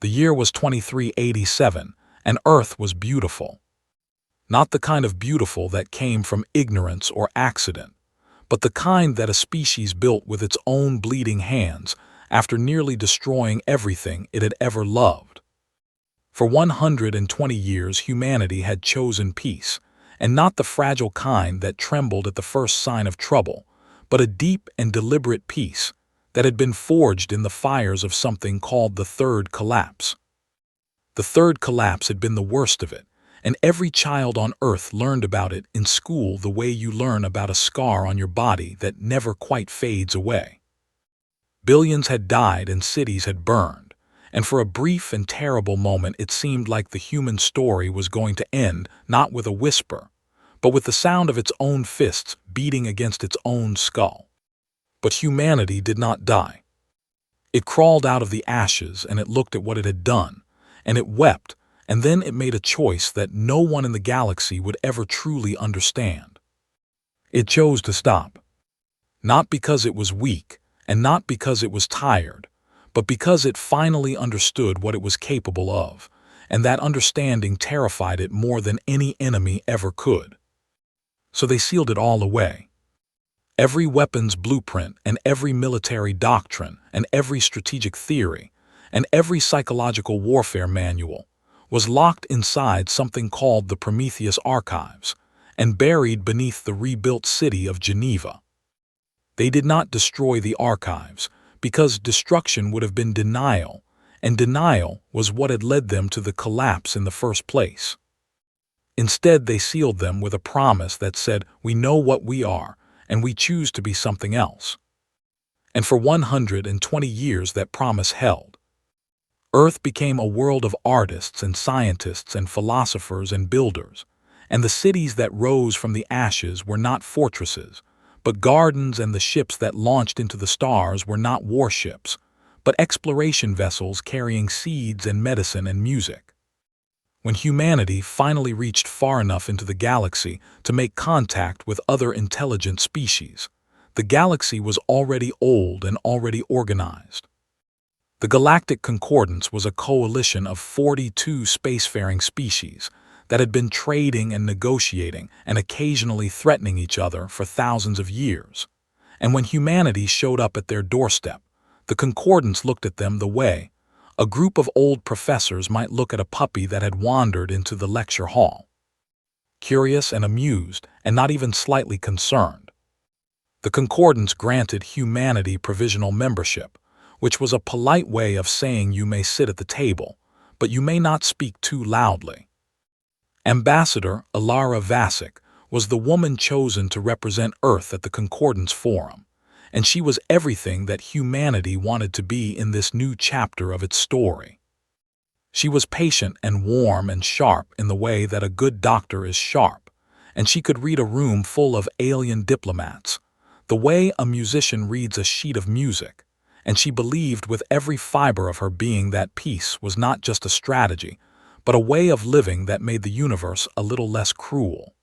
The year was 2387, and Earth was beautiful. Not the kind of beautiful that came from ignorance or accident, but the kind that a species built with its own bleeding hands after nearly destroying everything it had ever loved. For 120 years humanity had chosen peace, and not the fragile kind that trembled at the first sign of trouble, but a deep and deliberate peace that had been forged in the fires of something called the Third Collapse. The Third Collapse had been the worst of it, and every child on Earth learned about it in school the way you learn about a scar on your body that never quite fades away. Billions had died and cities had burned, and for a brief and terrible moment it seemed like the human story was going to end not with a whisper, but with the sound of its own fists beating against its own skull. But humanity did not die. It crawled out of the ashes and it looked at what it had done, and it wept, and then it made a choice that no one in the galaxy would ever truly understand. It chose to stop. Not because it was weak, and not because it was tired, but because it finally understood what it was capable of, and that understanding terrified it more than any enemy ever could. So they sealed it all away. Every weapons blueprint and every military doctrine and every strategic theory and every psychological warfare manual was locked inside something called the Prometheus Archives and buried beneath the rebuilt city of Geneva. They did not destroy the archives because destruction would have been denial, and denial was what had led them to the collapse in the first place. Instead, they sealed them with a promise that said, "We know what we are, and we choose to be something else." And for 120 years that promise held. Earth became a world of artists and scientists and philosophers and builders, and the cities that rose from the ashes were not fortresses, but gardens, and the ships that launched into the stars were not warships, but exploration vessels carrying seeds and medicine and music. When humanity finally reached far enough into the galaxy to make contact with other intelligent species, the galaxy was already old and already organized. The Galactic Concordance was a coalition of 42 spacefaring species that had been trading and negotiating and occasionally threatening each other for thousands of years. And when humanity showed up at their doorstep, the Concordance looked at them the way a group of old professors might look at a puppy that had wandered into the lecture hall. Curious and amused, and not even slightly concerned. The Concordance granted humanity provisional membership, which was a polite way of saying you may sit at the table, but you may not speak too loudly. Ambassador Alara Vasic was the woman chosen to represent Earth at the Concordance Forum, and she was everything that humanity wanted to be in this new chapter of its story. She was patient and warm and sharp in the way that a good doctor is sharp, and she could read a room full of alien diplomats, the way a musician reads a sheet of music, and she believed with every fiber of her being that peace was not just a strategy, but a way of living that made the universe a little less cruel.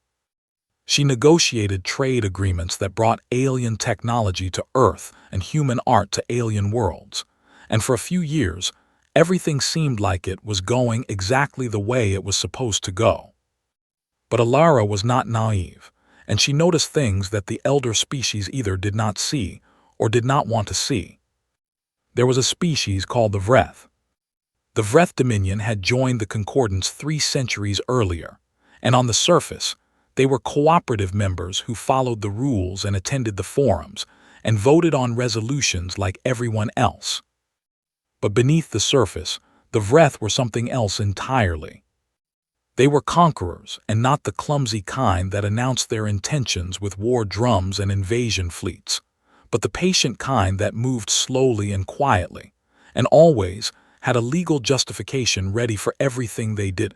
She negotiated trade agreements that brought alien technology to Earth and human art to alien worlds, and for a few years, everything seemed like it was going exactly the way it was supposed to go. But Alara was not naive, and she noticed things that the elder species either did not see or did not want to see. There was a species called the Vreth. The Vreth Dominion had joined the Concordance 3 centuries earlier, and on the surface, they were cooperative members who followed the rules and attended the forums and voted on resolutions like everyone else. But beneath the surface, the Vreth were something else entirely. They were conquerors, and not the clumsy kind that announced their intentions with war drums and invasion fleets, but the patient kind that moved slowly and quietly, and always had a legal justification ready for everything they did.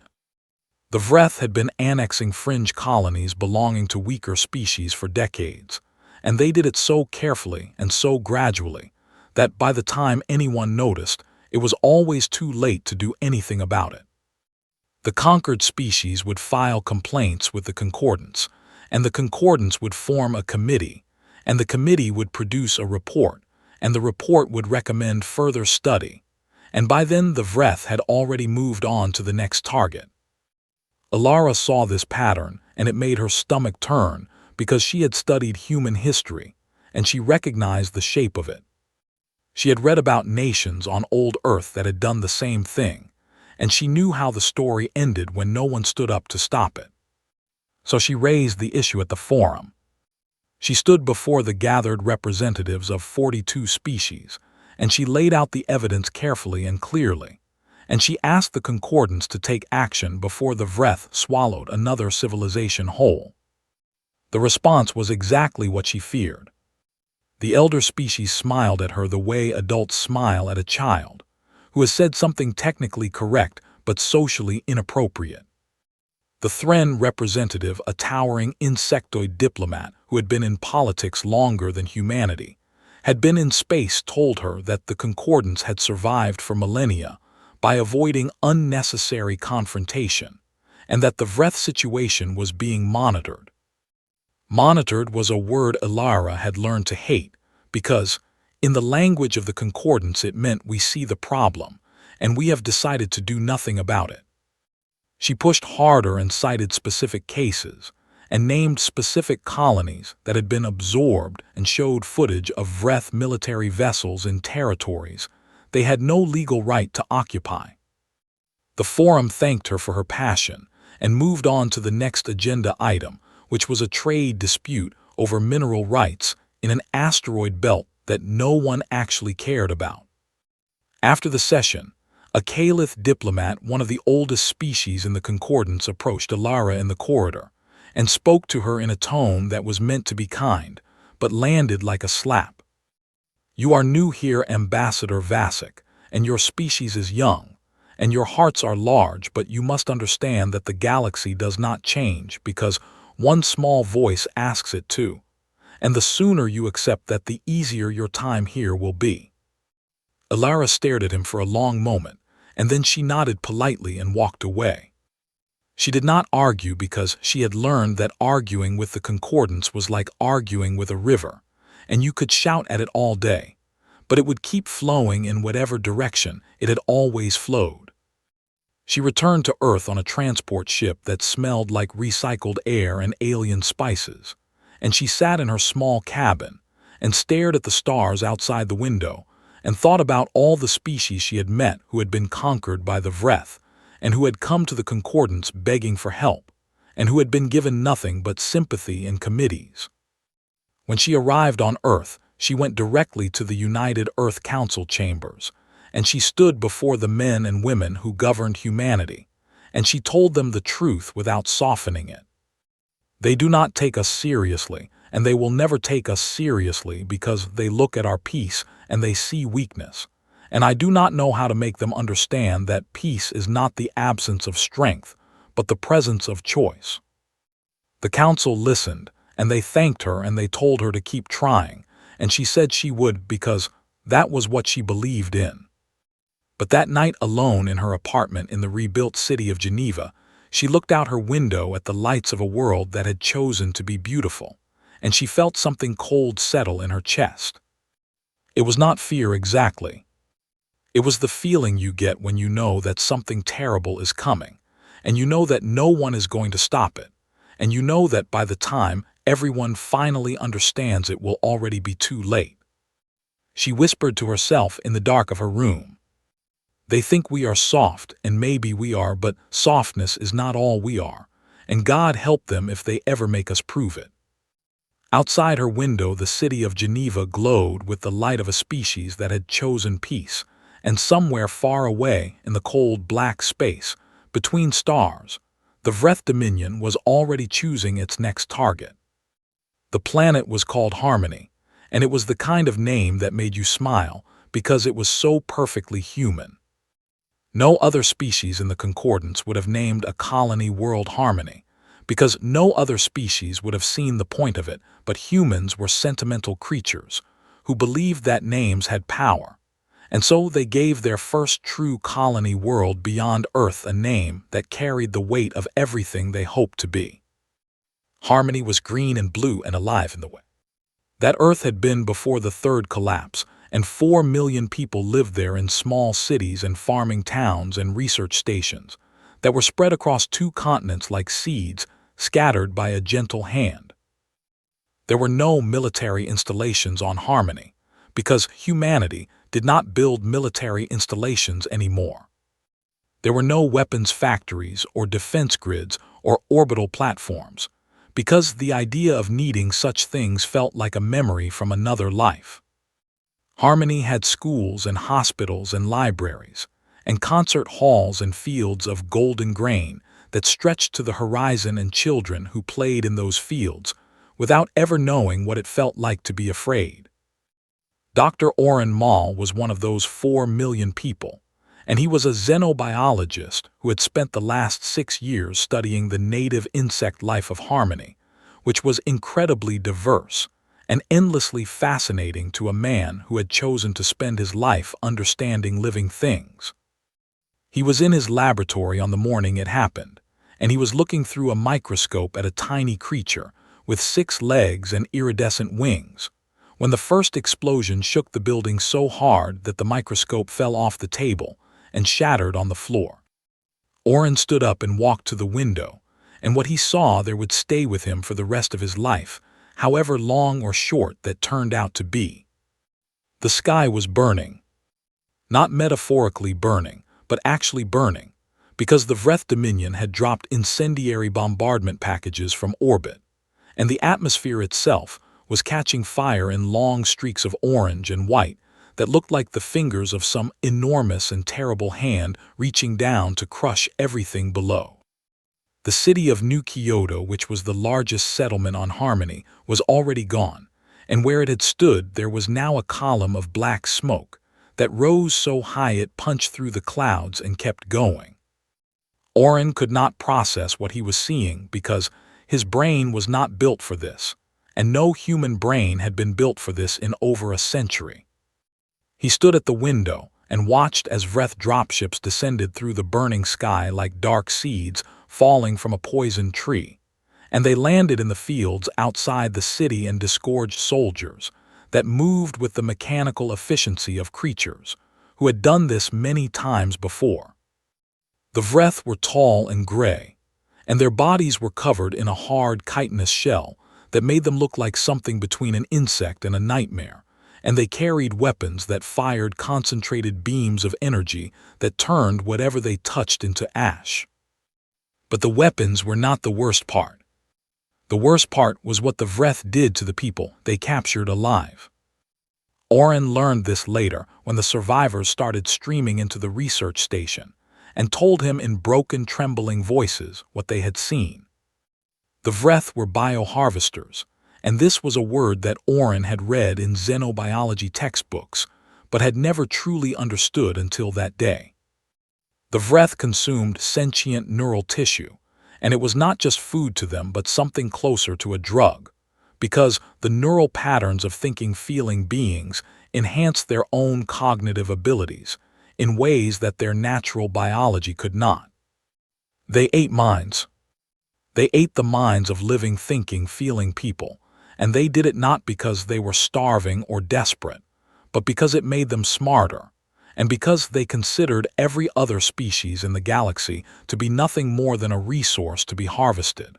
The Vreth had been annexing fringe colonies belonging to weaker species for decades, and they did it so carefully and so gradually that by the time anyone noticed, it was always too late to do anything about it. The conquered species would file complaints with the Concordance, and the Concordance would form a committee, and the committee would produce a report, and the report would recommend further study, and by then the Vreth had already moved on to the next target. Alara saw this pattern, and it made her stomach turn because she had studied human history, and she recognized the shape of it. She had read about nations on old Earth that had done the same thing, and she knew how the story ended when no one stood up to stop it. So she raised the issue at the forum. She stood before the gathered representatives of 42 species, and she laid out the evidence carefully and clearly, and she asked the concordance to take action before the Vreth swallowed another civilization whole. The response was exactly what she feared. The elder species smiled at her the way adults smile at a child, who has said something technically correct but socially inappropriate. The Thren representative, a towering insectoid diplomat who had been in politics longer than humanity, had been in space, told her that the concordance had survived for millennia by avoiding unnecessary confrontation, and that the Vreth situation was being monitored. Monitored was a word Alara had learned to hate because, in the language of the concordance, it meant we see the problem, and we have decided to do nothing about it. She pushed harder and cited specific cases, and named specific colonies that had been absorbed, and showed footage of Vreth military vessels in territories they had no legal right to occupy. The forum thanked her for her passion and moved on to the next agenda item, which was a trade dispute over mineral rights in an asteroid belt that no one actually cared about. After the session, a Kalith diplomat, one of the oldest species in the concordance, approached Alara in the corridor and spoke to her in a tone that was meant to be kind, but landed like a slap. "You are new here, Ambassador Vasek, and your species is young, and your hearts are large, but you must understand that the galaxy does not change because one small voice asks it to, and the sooner you accept that, the easier your time here will be." Alara stared at him for a long moment, and then she nodded politely and walked away. She did not argue because she had learned that arguing with the concordance was like arguing with a river, and you could shout at it all day, but it would keep flowing in whatever direction it had always flowed. She returned to Earth on a transport ship that smelled like recycled air and alien spices, and she sat in her small cabin and stared at the stars outside the window and thought about all the species she had met who had been conquered by the Vreth and who had come to the concordance begging for help and who had been given nothing but sympathy in committees. When she arrived on Earth, she went directly to the United Earth Council chambers, and she stood before the men and women who governed humanity, and she told them the truth without softening it. They do not take us seriously, and they will never take us seriously because they look at our peace and they see weakness, and I do not know how to make them understand that peace is not the absence of strength, but the presence of choice. The council listened, and they thanked her and they told her to keep trying, and she said she would because that was what she believed in. But that night, alone in her apartment in the rebuilt city of Geneva, she looked out her window at the lights of a world that had chosen to be beautiful, and she felt something cold settle in her chest. It was not fear exactly. It was the feeling you get when you know that something terrible is coming, and you know that no one is going to stop it, and you know that by the time everyone finally understands it will already be too late. She whispered to herself in the dark of her room. They think we are soft, and maybe we are, but softness is not all we are, and God help them if they ever make us prove it. Outside her window, the city of Geneva glowed with the light of a species that had chosen peace, and somewhere far away in the cold black space, between stars, the Vreth Dominion was already choosing its next target. The planet was called Harmony, and it was the kind of name that made you smile because it was so perfectly human. No other species in the concordance would have named a colony World Harmony, because no other species would have seen the point of it, but humans were sentimental creatures who believed that names had power, and so they gave their first true colony world beyond Earth a name that carried the weight of everything they hoped to be. Harmony was green and blue and alive in the way that Earth had been before the third collapse, and 4 million people lived there in small cities and farming towns and research stations that were spread across 2 continents like seeds scattered by a gentle hand. There were no military installations on Harmony, because humanity did not build military installations anymore. There were no weapons factories or defense grids or orbital platforms, because the idea of needing such things felt like a memory from another life. Harmony had schools and hospitals and libraries, and concert halls and fields of golden grain that stretched to the horizon, and children who played in those fields without ever knowing what it felt like to be afraid. Dr. Oren Mal was one of those 4 million people, and he was a xenobiologist who had spent the last 6 years studying the native insect life of Harmony, which was incredibly diverse and endlessly fascinating to a man who had chosen to spend his life understanding living things. He was in his laboratory on the morning it happened, and he was looking through a microscope at a tiny creature with 6 legs and iridescent wings, when the first explosion shook the building so hard that the microscope fell off the table and shattered on the floor. Oren stood up and walked to the window, and what he saw there would stay with him for the rest of his life, however long or short that turned out to be. The sky was burning. Not metaphorically burning, but actually burning, because the Vreth Dominion had dropped incendiary bombardment packages from orbit, and the atmosphere itself was catching fire in long streaks of orange and white that looked like the fingers of some enormous and terrible hand reaching down to crush everything below. The city of New Kyoto, which was the largest settlement on Harmony, was already gone, and where it had stood there was now a column of black smoke that rose so high it punched through the clouds and kept going. Oren could not process what he was seeing because his brain was not built for this, and no human brain had been built for this in over a century. He stood at the window and watched as Vreth dropships descended through the burning sky like dark seeds falling from a poisoned tree, and they landed in the fields outside the city and disgorged soldiers that moved with the mechanical efficiency of creatures who had done this many times before. The Vreth were tall and gray, and their bodies were covered in a hard chitinous shell that made them look like something between an insect and a nightmare, and they carried weapons that fired concentrated beams of energy that turned whatever they touched into ash. But the weapons were not the worst part. The worst part was what the Vreth did to the people they captured alive. Oren learned this later when the survivors started streaming into the research station and told him in broken, trembling voices what they had seen. The Vreth were bioharvesters, and this was a word that Oren had read in xenobiology textbooks, but had never truly understood until that day. The Vreth consumed sentient neural tissue, and it was not just food to them but something closer to a drug, because the neural patterns of thinking-feeling beings enhanced their own cognitive abilities in ways that their natural biology could not. They ate minds. They ate the minds of living, thinking, feeling people, and they did it not because they were starving or desperate, but because it made them smarter, and because they considered every other species in the galaxy to be nothing more than a resource to be harvested.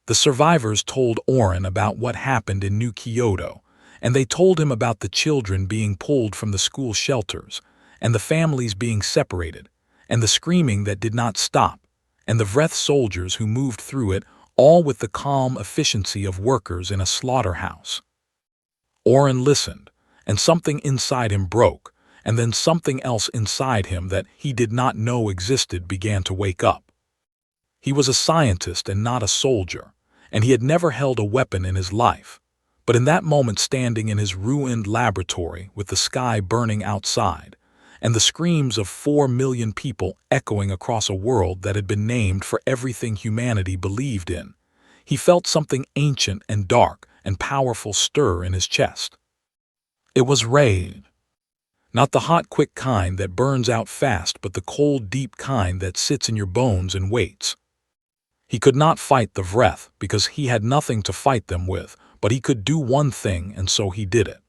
The survivors told Oren about what happened in New Kyoto, and they told him about the children being pulled from the school shelters, and the families being separated, and the screaming that did not stop, and the Vreth soldiers who moved through it, all with the calm efficiency of workers in a slaughterhouse. Oren listened, and something inside him broke, and then something else inside him that he did not know existed began to wake up. He was a scientist and not a soldier, and he had never held a weapon in his life, but in that moment, standing in his ruined laboratory with the sky burning outside, and the screams of 4 million people echoing across a world that had been named for everything humanity believed in, he felt something ancient and dark and powerful stir in his chest. It was rage. Not the hot, quick kind that burns out fast, but the cold, deep kind that sits in your bones and waits. He could not fight the Vreth because he had nothing to fight them with, but he could do one thing, and so he did it.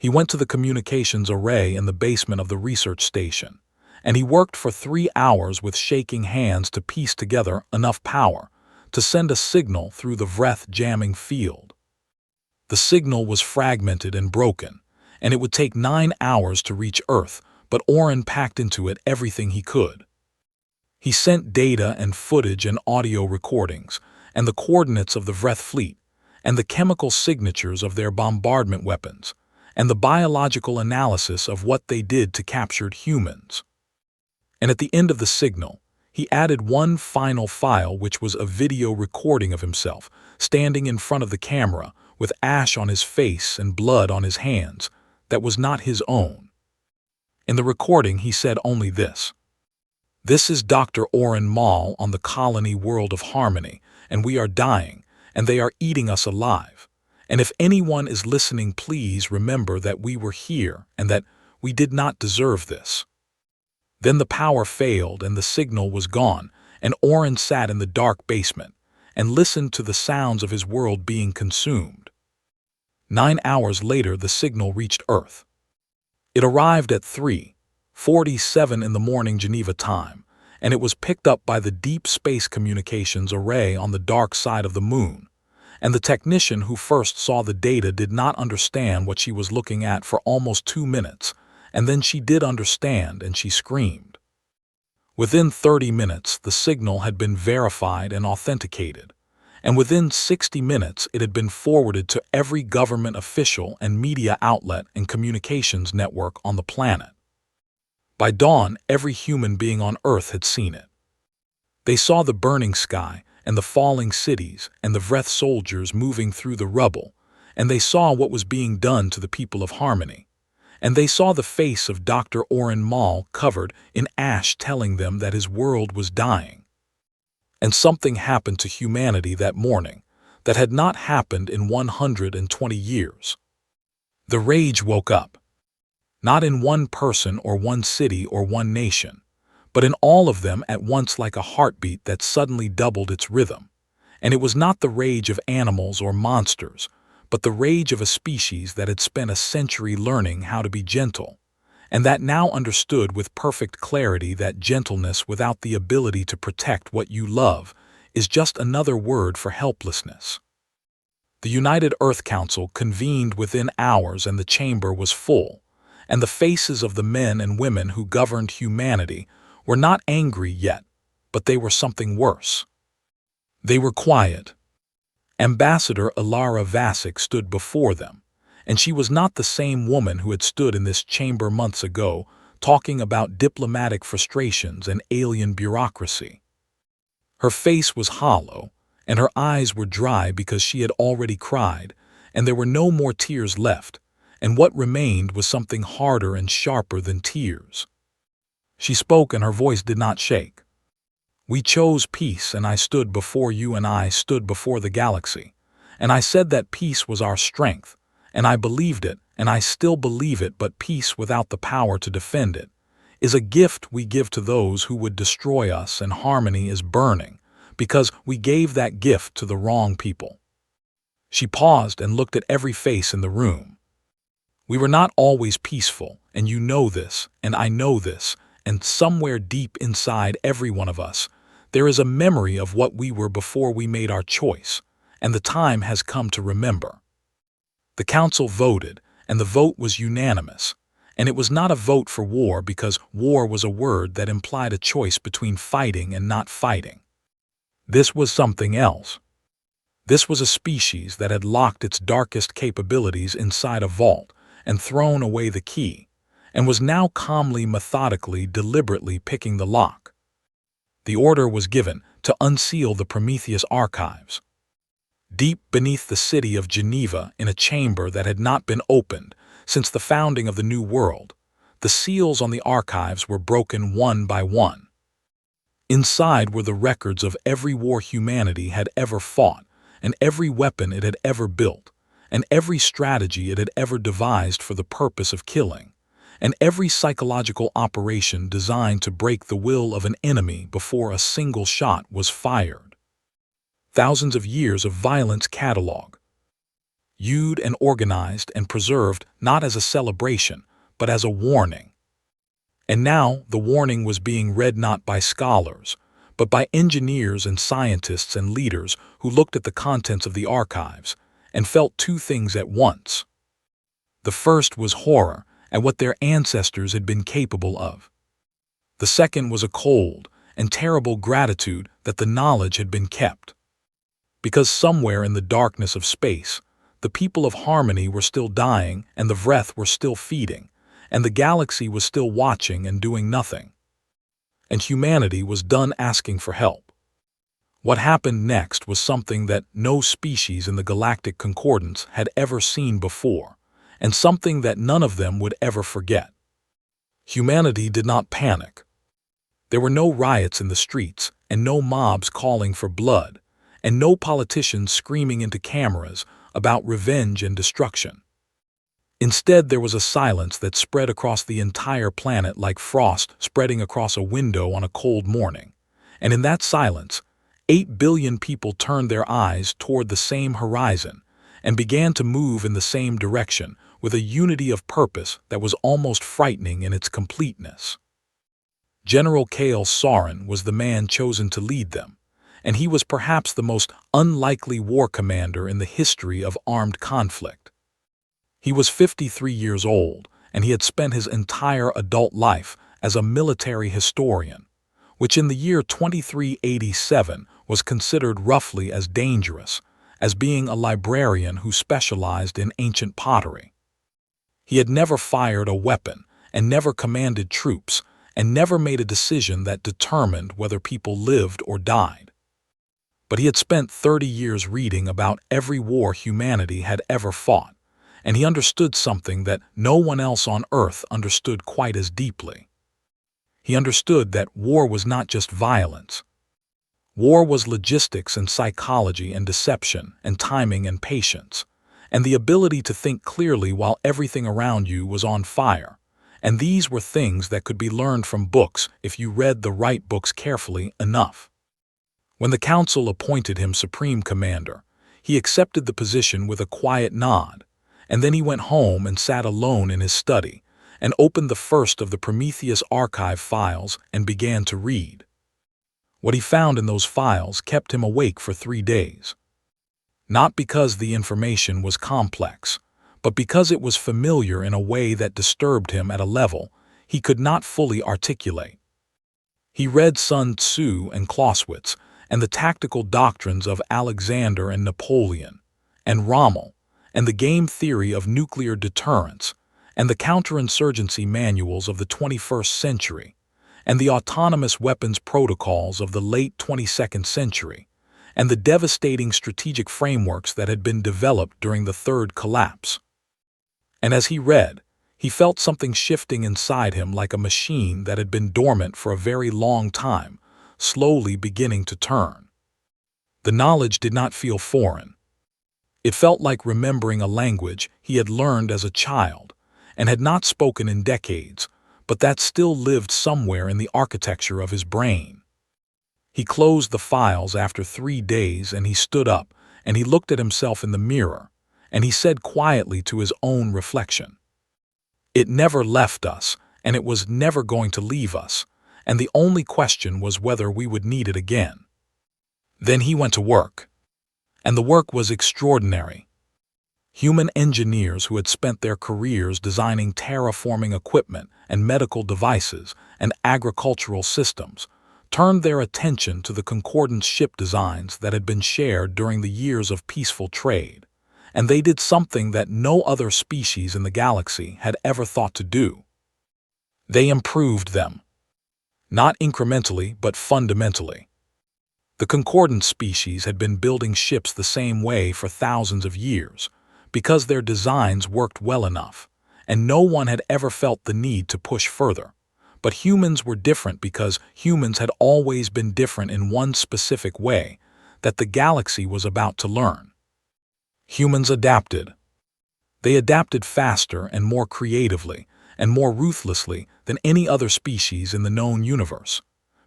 He went to the communications array in the basement of the research station, and he worked for 3 hours with shaking hands to piece together enough power to send a signal through the breath-jamming field. The signal was fragmented and broken, and it would take 9 hours to reach Earth, but Oren packed into it everything he could. He sent data and footage and audio recordings, and the coordinates of the Vreth fleet, and the chemical signatures of their bombardment weapons, and the biological analysis of what they did to captured humans. And at the end of the signal, he added one final file, which was a video recording of himself, standing in front of the camera, with ash on his face and blood on his hands, that was not his own. In the recording, he said only this: "This is Dr. Oren Mal on the colony world of Harmony, and we are dying, and they are eating us alive. And if anyone is listening, please remember that we were here and that we did not deserve this." Then the power failed and the signal was gone, and Oren sat in the dark basement and listened to the sounds of his world being consumed. 9 hours later, the signal reached Earth. It arrived at 3:47 in the morning Geneva time, and it was picked up by the Deep Space Communications Array on the dark side of the moon. And the technician who first saw the data did not understand what she was looking at for almost 2 minutes, and then she did understand, and she screamed. Within 30 minutes, the signal had been verified and authenticated, and within 60 minutes it had been forwarded to every government official and media outlet and communications network on the planet. By dawn, every human being on Earth had seen it. They saw the burning sky and the falling cities and the Vreth soldiers moving through the rubble, and they saw what was being done to the people of Harmony. And they saw the face of Dr. Oren Mal covered in ash telling them that his world was dying. And something happened to humanity that morning that had not happened in 120 years. The rage woke up, not in one person or one city or one nation, but in all of them at once, like a heartbeat that suddenly doubled its rhythm. And it was not the rage of animals or monsters, but the rage of a species that had spent a century learning how to be gentle, and that now understood with perfect clarity that gentleness without the ability to protect what you love is just another word for helplessness. The United Earth Council convened within hours, and the chamber was full, and the faces of the men and women who governed humanity were not angry yet, but they were something worse. They were quiet. Ambassador Ilara Vasic stood before them, and she was not the same woman who had stood in this chamber months ago talking about diplomatic frustrations and alien bureaucracy. Her face was hollow, and her eyes were dry because she had already cried, and there were no more tears left, and what remained was something harder and sharper than tears. She spoke, and her voice did not shake. "We chose peace, and I stood before you, and I stood before the galaxy, and I said that peace was our strength, and I believed it, and I still believe it, but peace without the power to defend it is a gift we give to those who would destroy us, and Harmony is burning because we gave that gift to the wrong people." She paused and looked at every face in the room. "We were not always peaceful, and you know this, and I know this, and somewhere deep inside every one of us, there is a memory of what we were before we made our choice, and the time has come to remember." The council voted, and the vote was unanimous, and it was not a vote for war because war was a word that implied a choice between fighting and not fighting. This was something else. This was a species that had locked its darkest capabilities inside a vault and thrown away the key, and was now calmly, methodically, deliberately picking the lock. The order was given to unseal the Prometheus archives. Deep beneath the city of Geneva, in a chamber that had not been opened since the founding of the New World, the seals on the archives were broken one by one. Inside were the records of every war humanity had ever fought, and every weapon it had ever built, and every strategy it had ever devised for the purpose of killing, and every psychological operation designed to break the will of an enemy before a single shot was fired. Thousands of years of violence cataloged. viewed and organized and preserved not as a celebration, but as a warning. And now the warning was being read not by scholars, but by engineers and scientists and leaders who looked at the contents of the archives and felt two things at once. The first was horror at what their ancestors had been capable of. The second was a cold and terrible gratitude that the knowledge had been kept. Because somewhere in the darkness of space, the people of Harmony were still dying and the Vreth were still feeding, and the galaxy was still watching and doing nothing. And humanity was done asking for help. What happened next was something that no species in the Galactic Concordance had ever seen before, and something that none of them would ever forget. Humanity did not panic. There were no riots in the streets, and no mobs calling for blood, and no politicians screaming into cameras about revenge and destruction. Instead, there was a silence that spread across the entire planet like frost spreading across a window on a cold morning. And in that silence, 8 billion people turned their eyes toward the same horizon and began to move in the same direction with a unity of purpose that was almost frightening in its completeness. General Kale Soren was the man chosen to lead them, and he was perhaps the most unlikely war commander in the history of armed conflict. He was 53 years old, and he had spent his entire adult life as a military historian, which in the year 2387 was considered roughly as dangerous as being a librarian who specialized in ancient pottery. He had never fired a weapon and never commanded troops and never made a decision that determined whether people lived or died. But he had spent 30 years reading about every war humanity had ever fought, and he understood something that no one else on Earth understood quite as deeply. He understood that war was not just violence. War was logistics and psychology and deception and timing and patience, and the ability to think clearly while everything around you was on fire. And these were things that could be learned from books if you read the right books carefully enough. When the council appointed him supreme commander, he accepted the position with a quiet nod, and then he went home and sat alone in his study and opened the first of the Prometheus archive files and began to read. What he found in those files kept him awake for 3 days. Not because the information was complex, but because it was familiar in a way that disturbed him at a level he could not fully articulate. He read Sun Tzu and Clausewitz and the tactical doctrines of Alexander and Napoleon, and Rommel, and the game theory of nuclear deterrence, and the counterinsurgency manuals of the 21st century, and the autonomous weapons protocols of the late 22nd century, and the devastating strategic frameworks that had been developed during the Third Collapse. And as he read, he felt something shifting inside him like a machine that had been dormant for a very long time, slowly beginning to turn. The knowledge did not feel foreign. It felt like remembering a language he had learned as a child and had not spoken in decades, but that still lived somewhere in the architecture of his brain. He closed the files after 3 days and he stood up and he looked at himself in the mirror and he said quietly to his own reflection, "It never left us and it was never going to leave us, and the only question was whether we would need it again." Then he went to work. And the work was extraordinary. Human engineers who had spent their careers designing terraforming equipment and medical devices and agricultural systems turned their attention to the Concordance ship designs that had been shared during the years of peaceful trade, and they did something that no other species in the galaxy had ever thought to do. They improved them. Not incrementally, but fundamentally. The Concordance species had been building ships the same way for thousands of years, because their designs worked well enough, and no one had ever felt the need to push further. But humans were different because humans had always been different in one specific way that the galaxy was about to learn. Humans adapted. They adapted faster and more creatively and more ruthlessly than any other species in the known universe,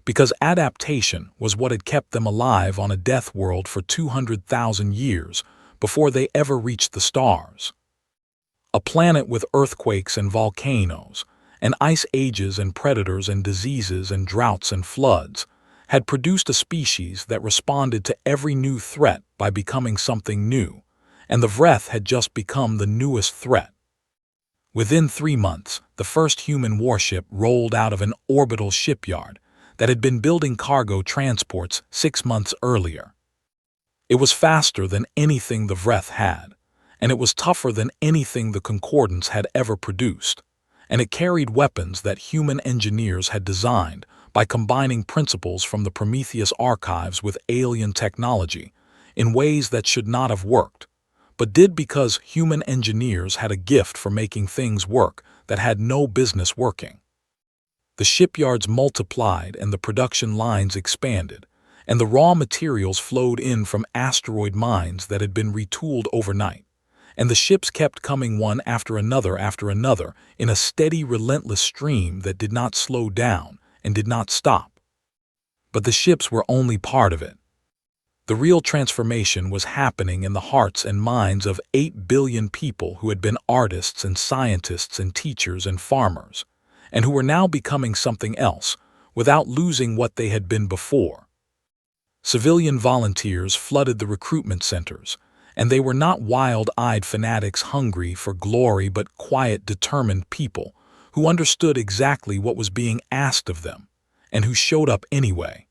because adaptation was what had kept them alive on a death world for 200,000 years before they ever reached the stars. A planet with earthquakes and volcanoes, and ice ages and predators and diseases and droughts and floods, had produced a species that responded to every new threat by becoming something new, and the Vreth had just become the newest threat. Within 3 months, the first human warship rolled out of an orbital shipyard that had been building cargo transports 6 months earlier. It was faster than anything the Vreth had, and it was tougher than anything the Concordance had ever produced, and it carried weapons that human engineers had designed by combining principles from the Prometheus archives with alien technology in ways that should not have worked, but did because human engineers had a gift for making things work that had no business working. The shipyards multiplied and the production lines expanded, and the raw materials flowed in from asteroid mines that had been retooled overnight, and the ships kept coming one after another in a steady, relentless stream that did not slow down and did not stop. But the ships were only part of it. The real transformation was happening in the hearts and minds of 8 billion people who had been artists and scientists and teachers and farmers, and who were now becoming something else without losing what they had been before. Civilian volunteers flooded the recruitment centers, and they were not wild-eyed fanatics hungry for glory but quiet, determined people who understood exactly what was being asked of them and who showed up anyway.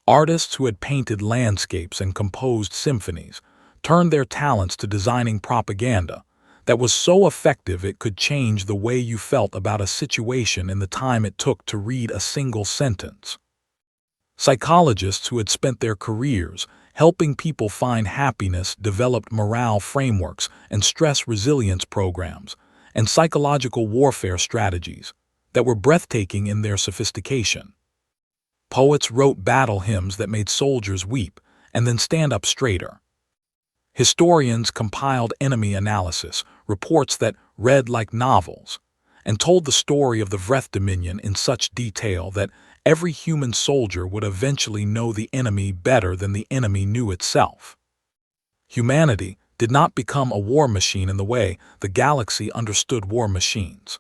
Artists who had painted landscapes and composed symphonies turned their talents to designing propaganda that was so effective it could change the way you felt about a situation in the time it took to read a single sentence. Psychologists who had spent their careers helping people find happiness developed morale frameworks and stress resilience programs and psychological warfare strategies that were breathtaking in their sophistication. Poets wrote battle hymns that made soldiers weep and then stand up straighter. Historians compiled enemy analysis, reports that read like novels, and told the story of the Vreth Dominion in such detail that every human soldier would eventually know the enemy better than the enemy knew itself. Humanity did not become a war machine in the way the galaxy understood war machines.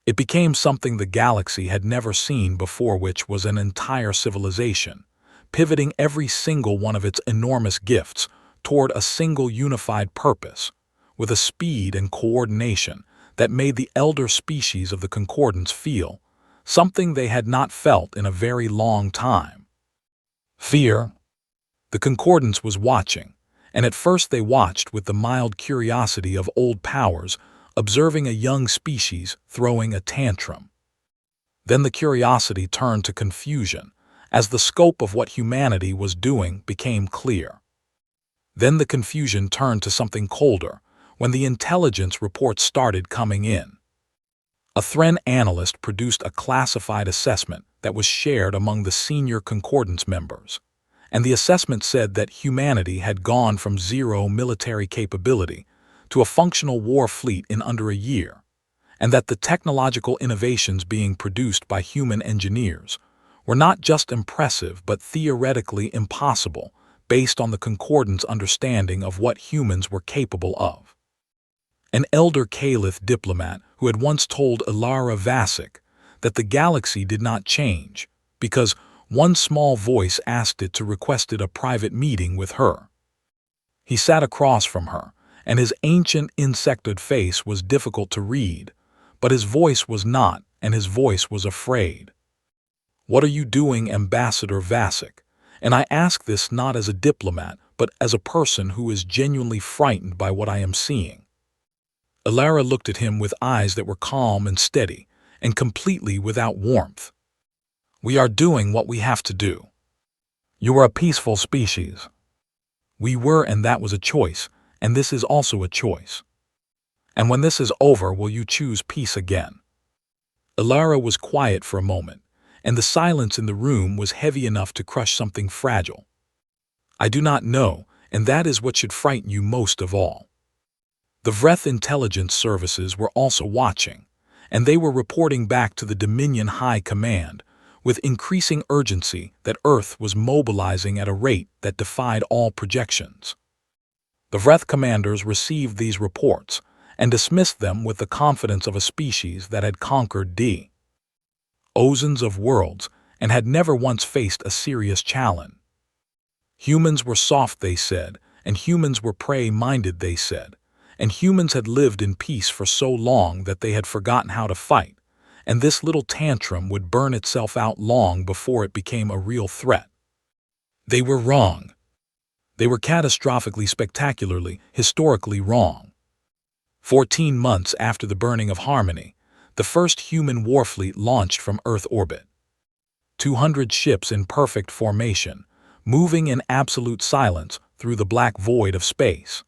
It became something the galaxy had never seen before, which was an entire civilization, pivoting every single one of its enormous gifts toward a single unified purpose, with a speed and coordination that made the elder species of the Concordance feel something they had not felt in a very long time. Fear. The Concordance was watching, and at first they watched with the mild curiosity of old powers observing a young species throwing a tantrum. Then the curiosity turned to confusion as the scope of what humanity was doing became clear. Then the confusion turned to something colder when the intelligence reports started coming in. A Thren analyst produced a classified assessment that was shared among the senior Concordance members, and the assessment said that humanity had gone from 0 military capability to a functional war fleet in under a year, and that the technological innovations being produced by human engineers were not just impressive but theoretically impossible based on the Concordance understanding of what humans were capable of. An elder Kalith diplomat who had once told Ilara Vasic that the galaxy did not change because one small voice asked it to requested a private meeting with her. He sat across from her, and his ancient insectoid face was difficult to read, but his voice was not, and his voice was afraid. "What are you doing, Ambassador Vasic?" And I ask this not as a diplomat, but as a person who is genuinely frightened by what I am seeing. Ilara looked at him with eyes that were calm and steady, and completely without warmth. "We are doing what we have to do. You are a peaceful species. We were, and that was a choice, and this is also a choice. And when this is over, will you choose peace again?" Ilara was quiet for a moment, and the silence in the room was heavy enough to crush something fragile. "I do not know, and that is what should frighten you most of all." The Vreth intelligence services were also watching, and they were reporting back to the Dominion High Command with increasing urgency that Earth was mobilizing at a rate that defied all projections. The Vreth commanders received these reports and dismissed them with the confidence of a species that had conquered oceans of worlds and had never once faced a serious challenge. Humans were soft, they said, and humans were prey-minded, they said, and humans had lived in peace for so long that they had forgotten how to fight, and this little tantrum would burn itself out long before it became a real threat. They were wrong. They were catastrophically, spectacularly, historically wrong. 14 months after the burning of Harmony, the first human warfleet launched from Earth orbit. 200 ships in perfect formation, moving in absolute silence through the black void of space.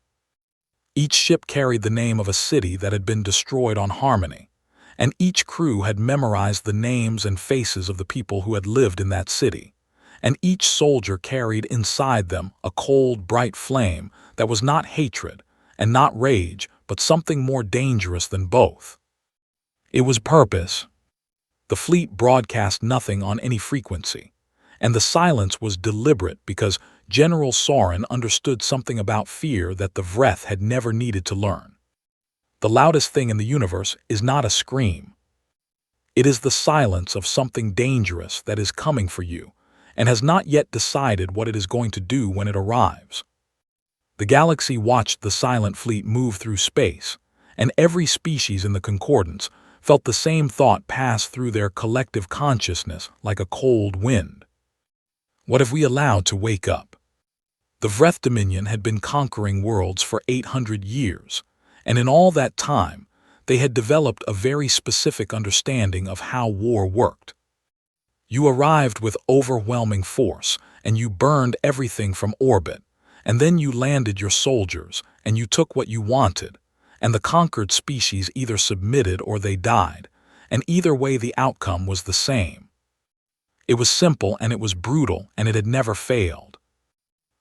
Each ship carried the name of a city that had been destroyed on Harmony, and each crew had memorized the names and faces of the people who had lived in that city, and each soldier carried inside them a cold, bright flame that was not hatred and not rage, but something more dangerous than both. It was purpose. The fleet broadcast nothing on any frequency, and the silence was deliberate because General Soren understood something about fear that the Vreth had never needed to learn. The loudest thing in the universe is not a scream. It is the silence of something dangerous that is coming for you and has not yet decided what it is going to do when it arrives. The galaxy watched the silent fleet move through space, and every species in the concordance felt the same thought pass through their collective consciousness like a cold wind. What have we allowed to wake up? The Vreth Dominion had been conquering worlds for 800 years, and in all that time, they had developed a very specific understanding of how war worked. You arrived with overwhelming force, and you burned everything from orbit, and then you landed your soldiers, and you took what you wanted, and the conquered species either submitted or they died, and either way the outcome was the same. It was simple and it was brutal, and it had never failed.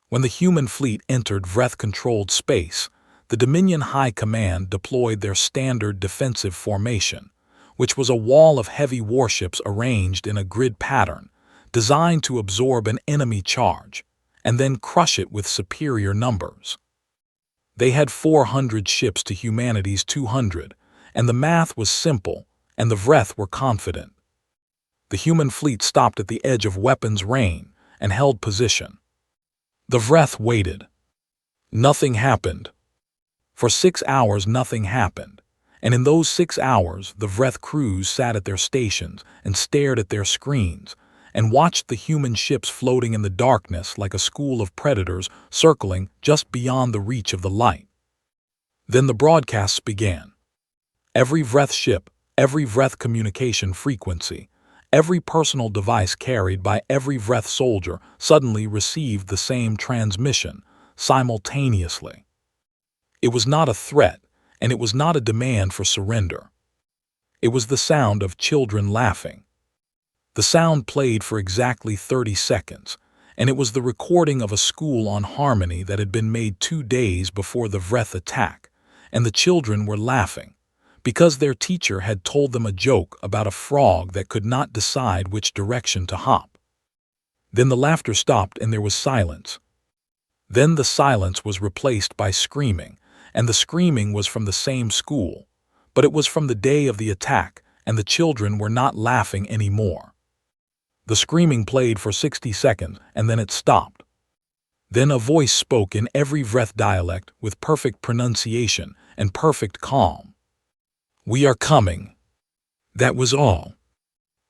When the human fleet entered Vreth-controlled space, the Dominion High Command deployed their standard defensive formation, which was a wall of heavy warships arranged in a grid pattern, designed to absorb an enemy charge, and then crush it with superior numbers. They had 400 ships to humanity's 200, and the math was simple, and the Vreth were confident. The human fleet stopped at the edge of weapons rain and held position. The Vreth waited. Nothing happened. For 6 hours nothing happened, and in those 6 hours the Vreth crews sat at their stations and stared at their screens and watched the human ships floating in the darkness like a school of predators circling just beyond the reach of the light. Then the broadcasts began. Every Vreth ship, every Vreth communication frequency, every personal device carried by every Vreth soldier suddenly received the same transmission, simultaneously. It was not a threat, and it was not a demand for surrender. It was the sound of children laughing. The sound played for exactly 30 seconds, and it was the recording of a school on Harmony that had been made 2 days before the Vreth attack, and the children were laughing, because their teacher had told them a joke about a frog that could not decide which direction to hop. Then the laughter stopped and there was silence. Then the silence was replaced by screaming, and the screaming was from the same school, but it was from the day of the attack, and the children were not laughing anymore. The screaming played for 60 seconds, and then it stopped. Then a voice spoke in every Vreth dialect with perfect pronunciation and perfect calm. "We are coming." That was all.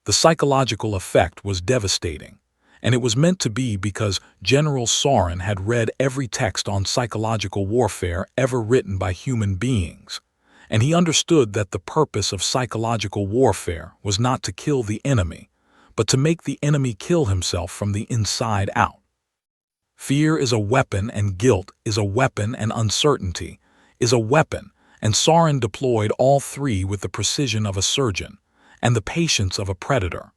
The psychological effect was devastating, and it was meant to be because General Soren had read every text on psychological warfare ever written by human beings, and he understood that the purpose of psychological warfare was not to kill the enemy, but to make the enemy kill himself from the inside out. Fear is a weapon, and guilt is a weapon, and uncertainty is a weapon, and Soren deployed all three with the precision of a surgeon and the patience of a predator.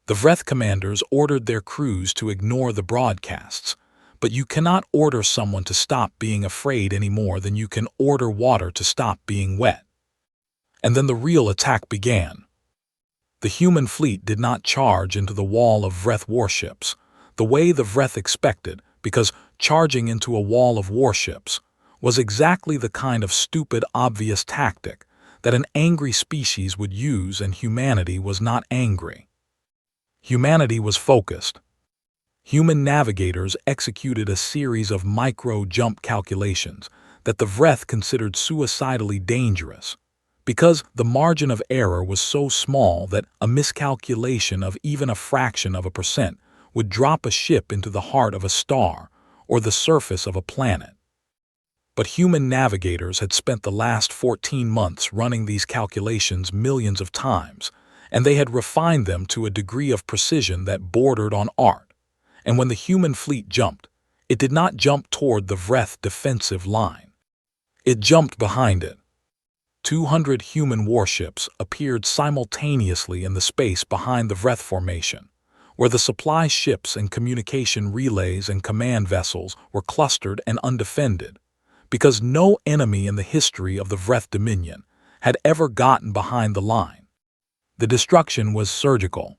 The Vreth commanders ordered their crews to ignore the broadcasts, but you cannot order someone to stop being afraid any more than you can order water to stop being wet. And then the real attack began. The human fleet did not charge into the wall of Vreth warships, the way the Vreth expected, because charging into a wall of warships was exactly the kind of stupid, obvious tactic that an angry species would use, and humanity was not angry. Humanity was focused. Human navigators executed a series of micro-jump calculations that the Vreth considered suicidally dangerous, because the margin of error was so small that a miscalculation of even a fraction of a percent would drop a ship into the heart of a star or the surface of a planet. But human navigators had spent the last 14 months running these calculations millions of times, and they had refined them to a degree of precision that bordered on art. And when the human fleet jumped, it did not jump toward the Vreth defensive line. It jumped behind it. 200 human warships appeared simultaneously in the space behind the Vreth formation, where the supply ships and communication relays and command vessels were clustered and undefended, because no enemy in the history of the Vreth Dominion had ever gotten behind the line. The destruction was surgical.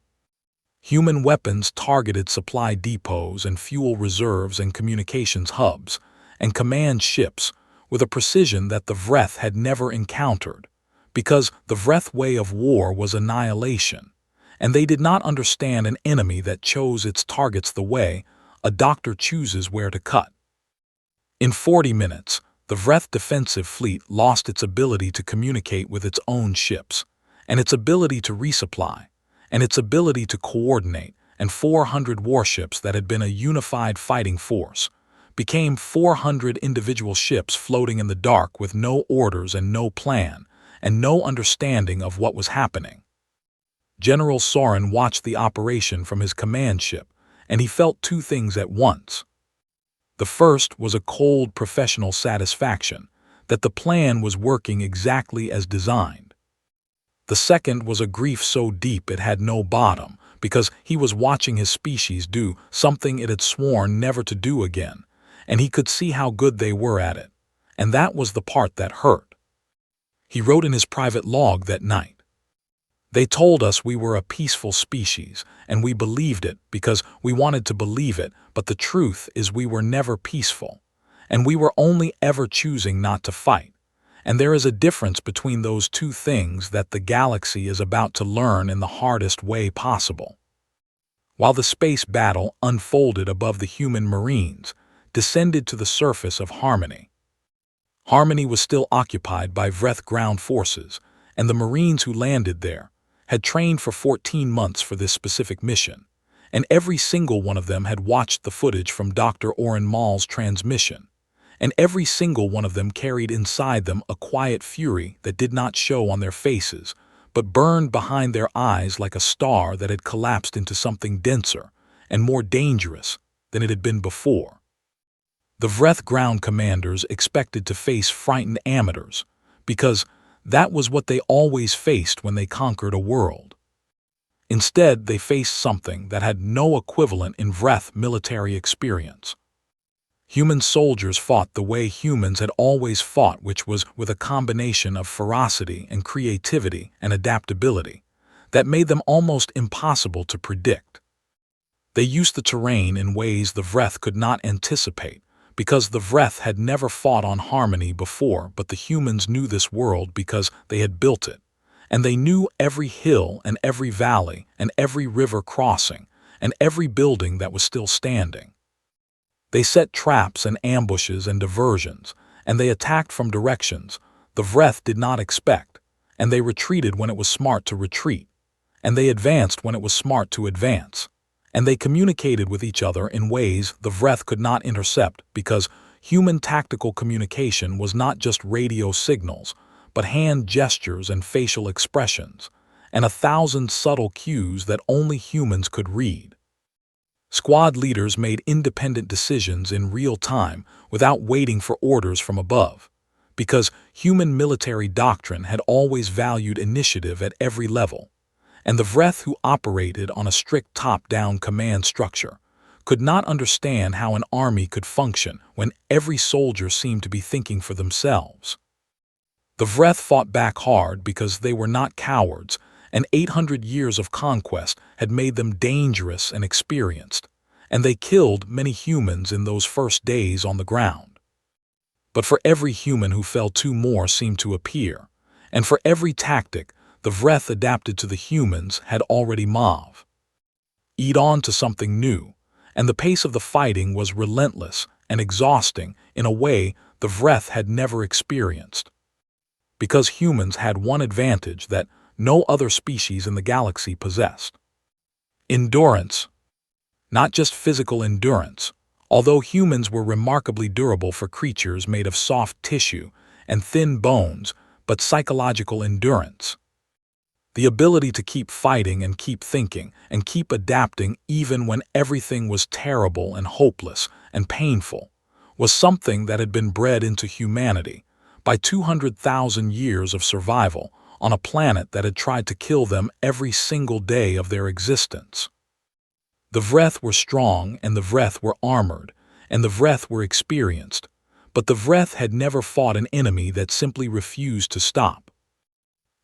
Human weapons targeted supply depots and fuel reserves and communications hubs and command ships with a precision that the Vreth had never encountered, because the Vreth way of war was annihilation, and they did not understand an enemy that chose its targets the way a doctor chooses where to cut. In 40 minutes, the Vreth defensive fleet lost its ability to communicate with its own ships, and its ability to resupply, and its ability to coordinate, and 400 warships that had been a unified fighting force became 400 individual ships floating in the dark with no orders and no plan, and no understanding of what was happening. General Soren watched the operation from his command ship, and he felt two things at once. The first was a cold professional satisfaction that the plan was working exactly as designed. The second was a grief so deep it had no bottom, because he was watching his species do something it had sworn never to do again, and he could see how good they were at it, and that was the part that hurt. He wrote in his private log that night, "They told us we were a peaceful species, and we believed it because we wanted to believe it, but the truth is we were never peaceful, and we were only ever choosing not to fight. And there is a difference between those two things that the galaxy is about to learn in the hardest way possible." While the space battle unfolded above the human Marines, descended to the surface of Harmony. Harmony was still occupied by Vreth ground forces, and the Marines who landed there had trained for 14 months for this specific mission, and every single one of them had watched the footage from Dr. Oren Mall's transmission, and every single one of them carried inside them a quiet fury that did not show on their faces, but burned behind their eyes like a star that had collapsed into something denser and more dangerous than it had been before. The Vreth ground commanders expected to face frightened amateurs, because that was what they always faced when they conquered a world. Instead, they faced something that had no equivalent in Vreth military experience. Human soldiers fought the way humans had always fought, which was with a combination of ferocity and creativity and adaptability that made them almost impossible to predict. They used the terrain in ways the Vreth could not anticipate, because the Vreth had never fought on Harmony before, but the humans knew this world because they had built it, and they knew every hill and every valley and every river crossing and every building that was still standing. They set traps and ambushes and diversions, and they attacked from directions the Vreth did not expect, and they retreated when it was smart to retreat, and they advanced when it was smart to advance. And they communicated with each other in ways the Vreth could not intercept, because human tactical communication was not just radio signals, but hand gestures and facial expressions, and 1,000 subtle cues that only humans could read. Squad leaders made independent decisions in real time without waiting for orders from above, because human military doctrine had always valued initiative at every level. And the Vreth, who operated on a strict top-down command structure, could not understand how an army could function when every soldier seemed to be thinking for themselves. The Vreth fought back hard because they were not cowards, and 800 years of conquest had made them dangerous and experienced, and they killed many humans in those first days on the ground. But for every human who fell, two more seemed to appear, and for every tactic, the Vreth adapted to the humans had already eat on to something new, and the pace of the fighting was relentless and exhausting in a way the Vreth had never experienced. Because humans had one advantage that no other species in the galaxy possessed: endurance. Not just physical endurance, although humans were remarkably durable for creatures made of soft tissue and thin bones, but psychological endurance. The ability to keep fighting and keep thinking and keep adapting even when everything was terrible and hopeless and painful was something that had been bred into humanity by 200,000 years of survival on a planet that had tried to kill them every single day of their existence. The Vreth were strong, and the Vreth were armored, and the Vreth were experienced, but the Vreth had never fought an enemy that simply refused to stop.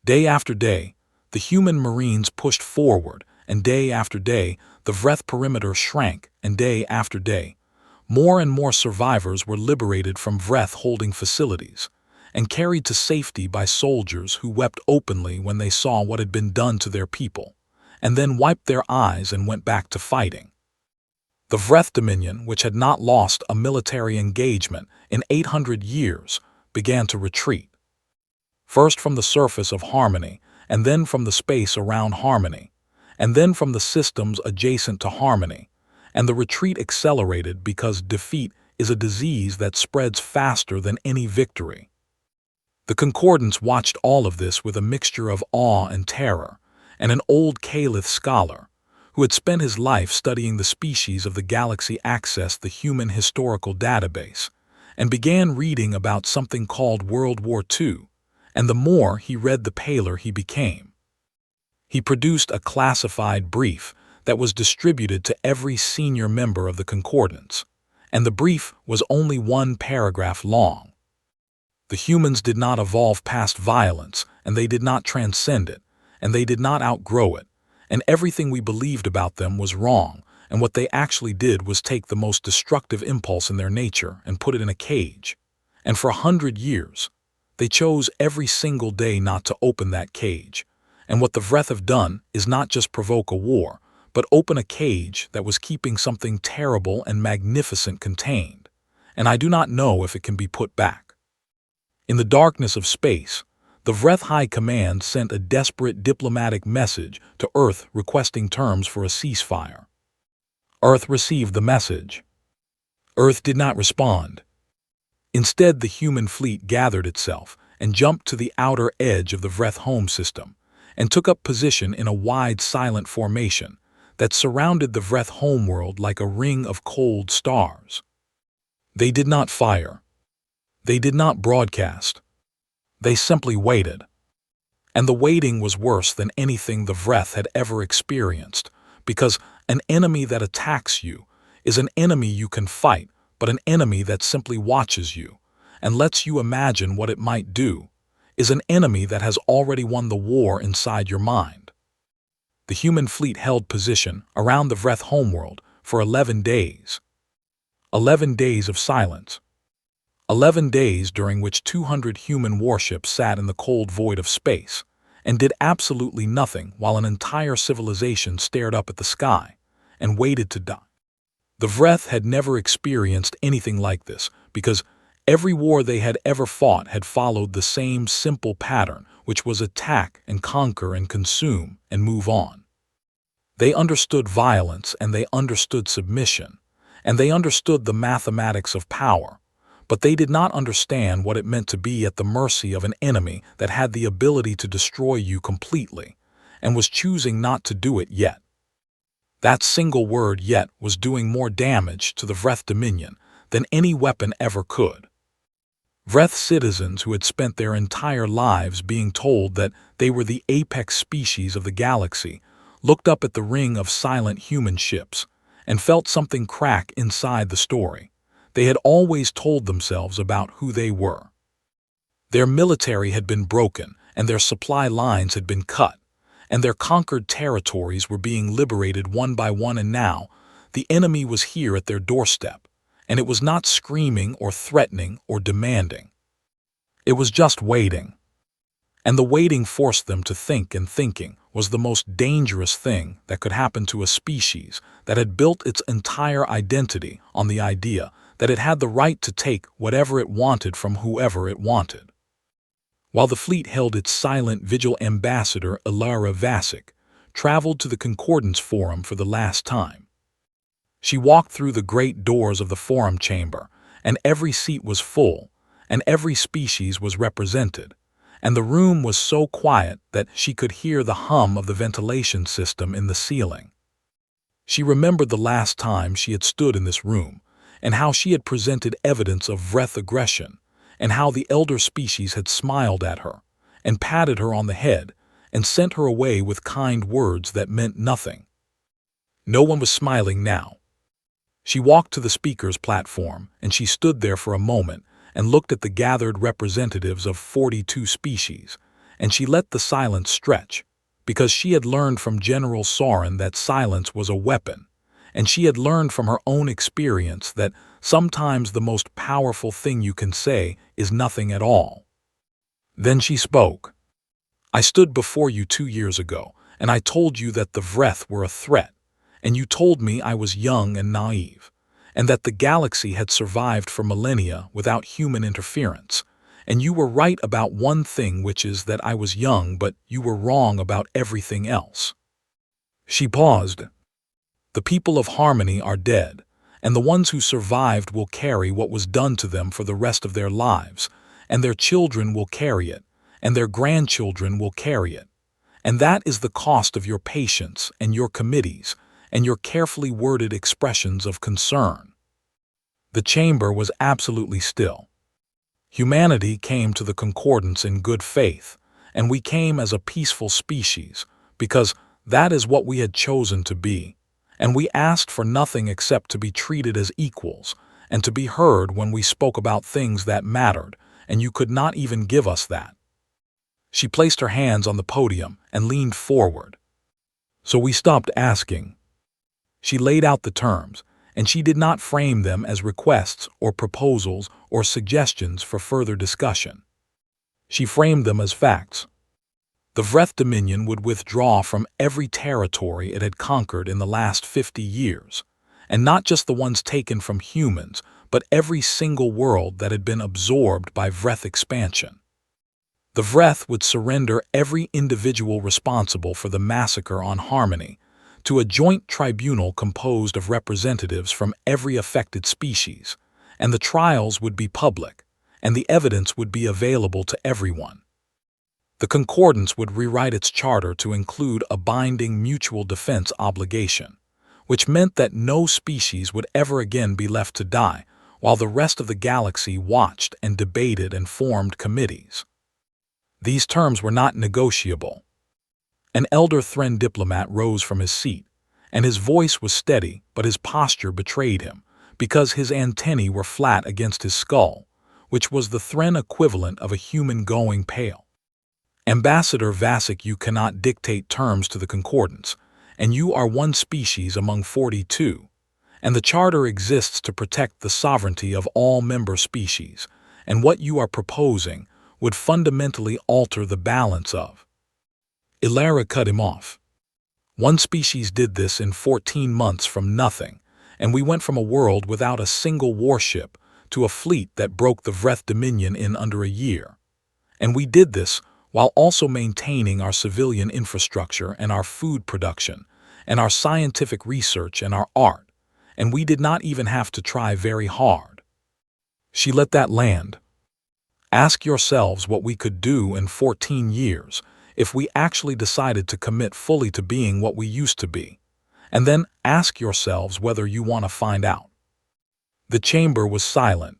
Day after day, the human Marines pushed forward, and day after day, the Vreth perimeter shrank, and day after day, more and more survivors were liberated from Vreth holding facilities and carried to safety by soldiers who wept openly when they saw what had been done to their people, and then wiped their eyes and went back to fighting. The Vreth Dominion, which had not lost a military engagement in 800 years, began to retreat. First from the surface of Harmony, and then from the space around Harmony, and then from the systems adjacent to Harmony, and the retreat accelerated because defeat is a disease that spreads faster than any victory. The Concordants watched all of this with a mixture of awe and terror, and an old Kalith scholar, who had spent his life studying the species of the galaxy, accessed the human historical database and began reading about something called World War II, and the more he read the paler he became. He produced a classified brief that was distributed to every senior member of the Concordance, and the brief was only one paragraph long. The humans did not evolve past violence, and they did not transcend it, and they did not outgrow it, and everything we believed about them was wrong, and what they actually did was take the most destructive impulse in their nature and put it in a cage. And for 100 years, they chose every single day not to open that cage. And what the Vreth have done is not just provoke a war, but open a cage that was keeping something terrible and magnificent contained. And I do not know if it can be put back. In the darkness of space, the Vreth High Command sent a desperate diplomatic message to Earth requesting terms for a ceasefire. Earth received the message. Earth did not respond. Instead, the human fleet gathered itself and jumped to the outer edge of the Vreth home system and took up position in a wide silent formation that surrounded the Vreth homeworld like a ring of cold stars. They did not fire. They did not broadcast. They simply waited. And the waiting was worse than anything the Vreth had ever experienced, because an enemy that attacks you is an enemy you can fight, but an enemy that simply watches you and lets you imagine what it might do is an enemy that has already won the war inside your mind. The human fleet held position around the Vreth homeworld for 11 days. 11 days of silence. 11 days during which 200 human warships sat in the cold void of space and did absolutely nothing while an entire civilization stared up at the sky and waited to die. The Vreth had never experienced anything like this because every war they had ever fought had followed the same simple pattern, which was attack and conquer and consume and move on. They understood violence, and they understood submission, and they understood the mathematics of power, but they did not understand what it meant to be at the mercy of an enemy that had the ability to destroy you completely and was choosing not to do it yet. That single word "yet" was doing more damage to the Vreth Dominion than any weapon ever could. Vreth citizens who had spent their entire lives being told that they were the apex species of the galaxy looked up at the ring of silent human ships and felt something crack inside the story they had always told themselves about who they were. Their military had been broken, and their supply lines had been cut, and their conquered territories were being liberated one by one, and now The enemy was here at their doorstep, and it was not screaming or threatening or demanding. It was just waiting. And the waiting forced them to think, and thinking was the most dangerous thing that could happen to a species that had built its entire identity on the idea that it had the right to take whatever it wanted from whoever it wanted. While the fleet held its silent vigil, Ambassador Ilara Vasic traveled to the Concordance Forum for the last time. She walked through the great doors of the forum chamber, and every seat was full, and every species was represented, and the room was so quiet that she could hear the hum of the ventilation system in the ceiling. She remembered the last time she had stood in this room, and how she had presented evidence of Vreth aggression, and how the elder species had smiled at her, and patted her on the head, and sent her away with kind words that meant nothing. No one was smiling now. She walked to the speaker's platform, and she stood there for a moment and looked at the gathered representatives of 42 species, and she let the silence stretch, because she had learned from General Soren that silence was a weapon, and she had learned from her own experience that sometimes the most powerful thing you can say is nothing at all. Then she spoke. I stood before you 2 years ago, and I told you that the Vreth were a threat, and you told me I was young and naive, and that the galaxy had survived for millennia without human interference, and you were right about one thing, which is that I was young, but you were wrong about everything else. She paused. The people of Harmony are dead, and the ones who survived will carry what was done to them for the rest of their lives, and their children will carry it, and their grandchildren will carry it. And that is the cost of your patience and your committees and your carefully worded expressions of concern. The chamber was absolutely still. Humanity came to the Concordance in good faith, and we came as a peaceful species, because that is what we had chosen to be, and we asked for nothing except to be treated as equals, and to be heard when we spoke about things that mattered, and you could not even give us that. She placed her hands on the podium and leaned forward. So we stopped asking. She laid out the terms, and she did not frame them as requests or proposals or suggestions for further discussion. She framed them as facts. The Vreth Dominion would withdraw from every territory it had conquered in the last 50 years, and not just the ones taken from humans, but every single world that had been absorbed by Vreth expansion. The Vreth would surrender every individual responsible for the massacre on Harmony to a joint tribunal composed of representatives from every affected species, and the trials would be public, and the evidence would be available to everyone. The Concordance would rewrite its charter to include a binding mutual defense obligation, which meant that no species would ever again be left to die while the rest of the galaxy watched and debated and formed committees. These terms were not negotiable. An elder Thren diplomat rose from his seat, and his voice was steady, but his posture betrayed him, because his antennae were flat against his skull, which was the Thren equivalent of a human going pale. Ambassador Vasic, you cannot dictate terms to the Concordance, and you are one species among 42, and the Charter exists to protect the sovereignty of all member species, and what you are proposing would fundamentally alter the balance of. Ilara cut him off. One species did this in 14 months from nothing, and we went from a world without a single warship to a fleet that broke the Vreth Dominion in under a year. And we did this while also maintaining our civilian infrastructure and our food production, and our scientific research and our art, and we did not even have to try very hard. She let that land. Ask yourselves what we could do in 14 years if we actually decided to commit fully to being what we used to be, and then ask yourselves whether you want to find out. The chamber was silent.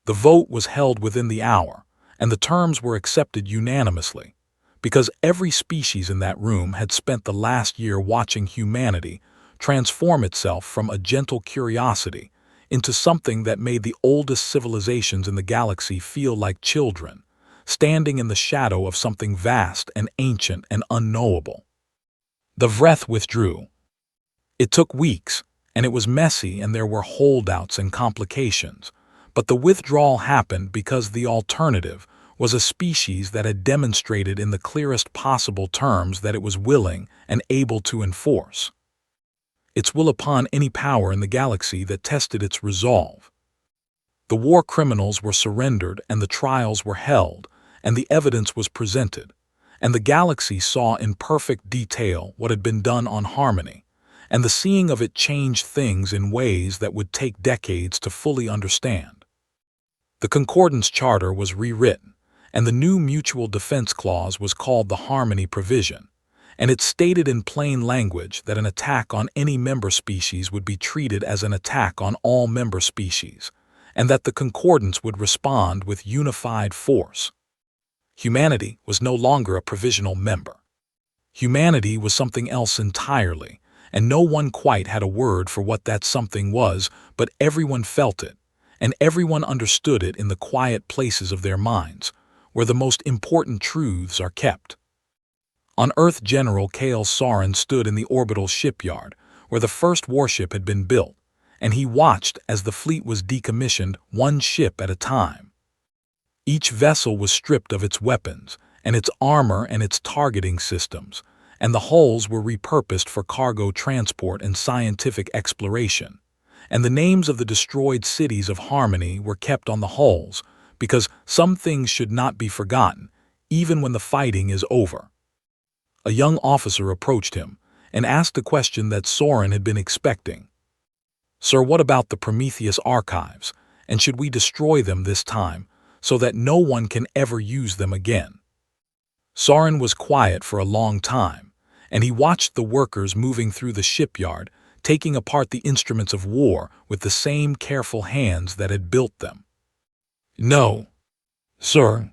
The vote was held within the hour, and the terms were accepted unanimously, because every species in that room had spent the last year watching humanity transform itself from a gentle curiosity into something that made the oldest civilizations in the galaxy feel like children, standing in the shadow of something vast and ancient and unknowable. The Vreth withdrew. It took weeks, and it was messy and there were holdouts and complications. But the withdrawal happened because the alternative was a species that had demonstrated in the clearest possible terms that it was willing and able to enforce its will upon any power in the galaxy that tested its resolve. The war criminals were surrendered and the trials were held, and the evidence was presented, and the galaxy saw in perfect detail what had been done on Harmony, and the seeing of it changed things in ways that would take decades to fully understand. The Concordance Charter was rewritten, and the new Mutual Defense Clause was called the Harmony Provision, and it stated in plain language that an attack on any member species would be treated as an attack on all member species, and that the Concordance would respond with unified force. Humanity was no longer a provisional member. Humanity was something else entirely, and no one quite had a word for what that something was, but everyone felt it, and everyone understood it in the quiet places of their minds, where the most important truths are kept. On Earth, General Kale Soren stood in the orbital shipyard, where the first warship had been built, and he watched as the fleet was decommissioned one ship at a time. Each vessel was stripped of its weapons, and its armor and its targeting systems, and the hulls were repurposed for cargo transport and scientific exploration, and the names of the destroyed cities of Harmony were kept on the hulls, because some things should not be forgotten, even when the fighting is over. A young officer approached him and asked a question that Soren had been expecting. "Sir, what about the Prometheus archives, and should we destroy them this time, so that no one can ever use them again?" Soren was quiet for a long time, and he watched the workers moving through the shipyard, taking apart the instruments of war with the same careful hands that had built them. "No, sir.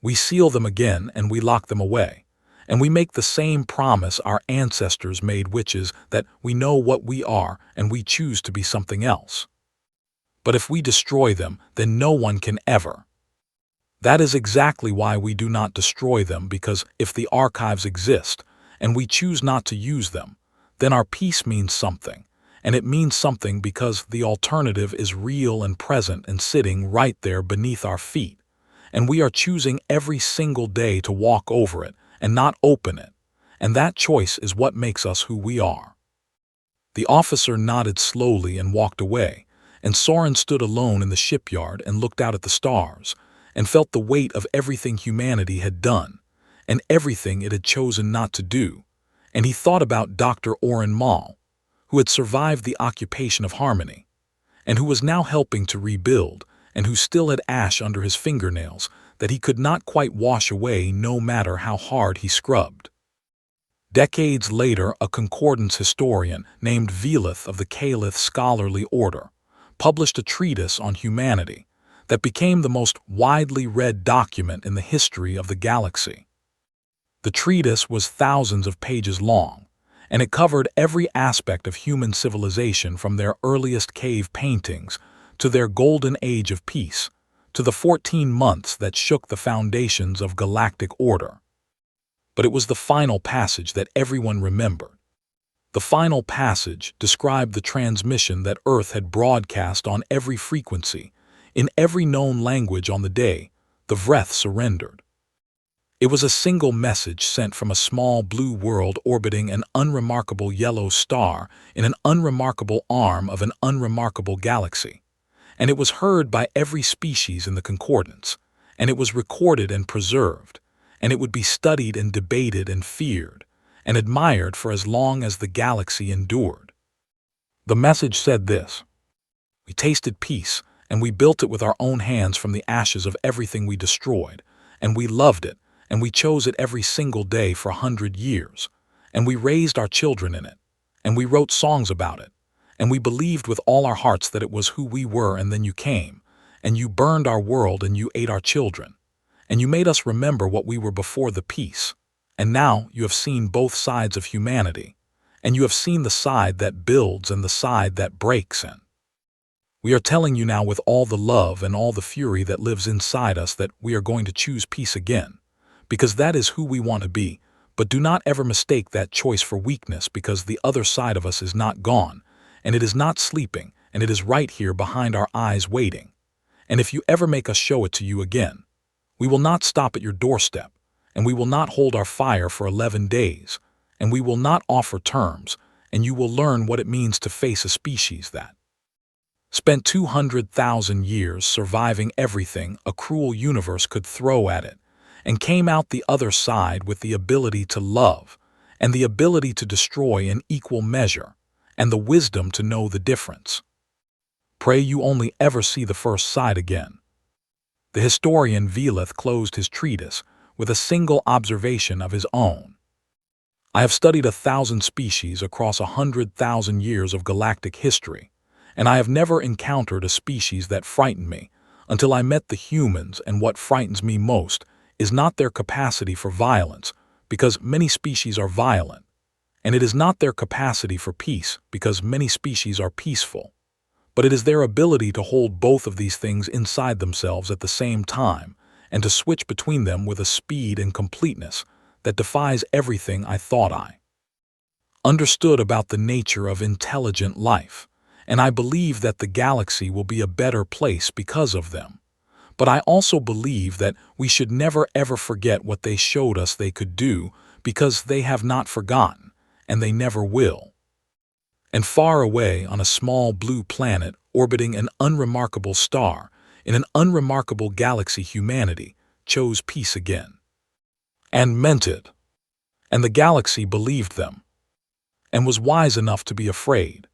We seal them again and we lock them away, and we make the same promise our ancestors made, which is that we know what we are and we choose to be something else. But if we destroy them, then no one can ever. That is exactly why we do not destroy them, because if the archives exist and we choose not to use them, then our peace means something, and it means something because the alternative is real and present and sitting right there beneath our feet, and we are choosing every single day to walk over it and not open it, and that choice is what makes us who we are." The officer nodded slowly and walked away, and Soren stood alone in the shipyard and looked out at the stars, and felt the weight of everything humanity had done, and everything it had chosen not to do, and he thought about Dr. Oren Mall, who had survived the occupation of Harmony, and who was now helping to rebuild, and who still had ash under his fingernails that he could not quite wash away no matter how hard he scrubbed. Decades later, a concordance historian named Velith of the Caliph Scholarly Order published a treatise on humanity that became the most widely read document in the history of the galaxy. The treatise was thousands of pages long, and it covered every aspect of human civilization from their earliest cave paintings to their golden age of peace, to the 14 months that shook the foundations of galactic order. But it was the final passage that everyone remembered. The final passage described the transmission that Earth had broadcast on every frequency, in every known language on the day the Vreth surrendered. It was a single message sent from a small blue world orbiting an unremarkable yellow star in an unremarkable arm of an unremarkable galaxy, and it was heard by every species in the concordance, and it was recorded and preserved, and it would be studied and debated and feared and admired for as long as the galaxy endured. The message said this: "We tasted peace, and we built it with our own hands from the ashes of everything we destroyed, and we loved it, and we chose it every single day for 100 years, and we raised our children in it, and we wrote songs about it, and we believed with all our hearts that it was who we were, and then you came, and you burned our world, and you ate our children, and you made us remember what we were before the peace, and now you have seen both sides of humanity, and you have seen the side that builds and the side that breaks, and we are telling you now with all the love and all the fury that lives inside us that we are going to choose peace again, because that is who we want to be, but do not ever mistake that choice for weakness, because the other side of us is not gone, and it is not sleeping, and it is right here behind our eyes waiting. And if you ever make us show it to you again, we will not stop at your doorstep, and we will not hold our fire for 11 days, and we will not offer terms, and you will learn what it means to face a species that spent 200,000 years surviving everything a cruel universe could throw at it, and came out the other side with the ability to love, and the ability to destroy in equal measure, and the wisdom to know the difference. Pray you only ever see the first side again. The historian Veleth closed his treatise with a single observation of his own. I have studied 1,000 species across 100,000 years of galactic history, and I have never encountered a species that frightened me until I met the humans, and what frightens me most is not their capacity for violence, because many species are violent, and it is not their capacity for peace, because many species are peaceful, but it is their ability to hold both of these things inside themselves at the same time and to switch between them with a speed and completeness that defies everything I thought I understood about the nature of intelligent life, and I believe that the galaxy will be a better place because of them. But I also believe that we should never ever forget what they showed us they could do, because they have not forgotten, and they never will. And far away on a small blue planet orbiting an unremarkable star, in an unremarkable galaxy, humanity chose peace again. And meant it. And the galaxy believed them, and was wise enough to be afraid.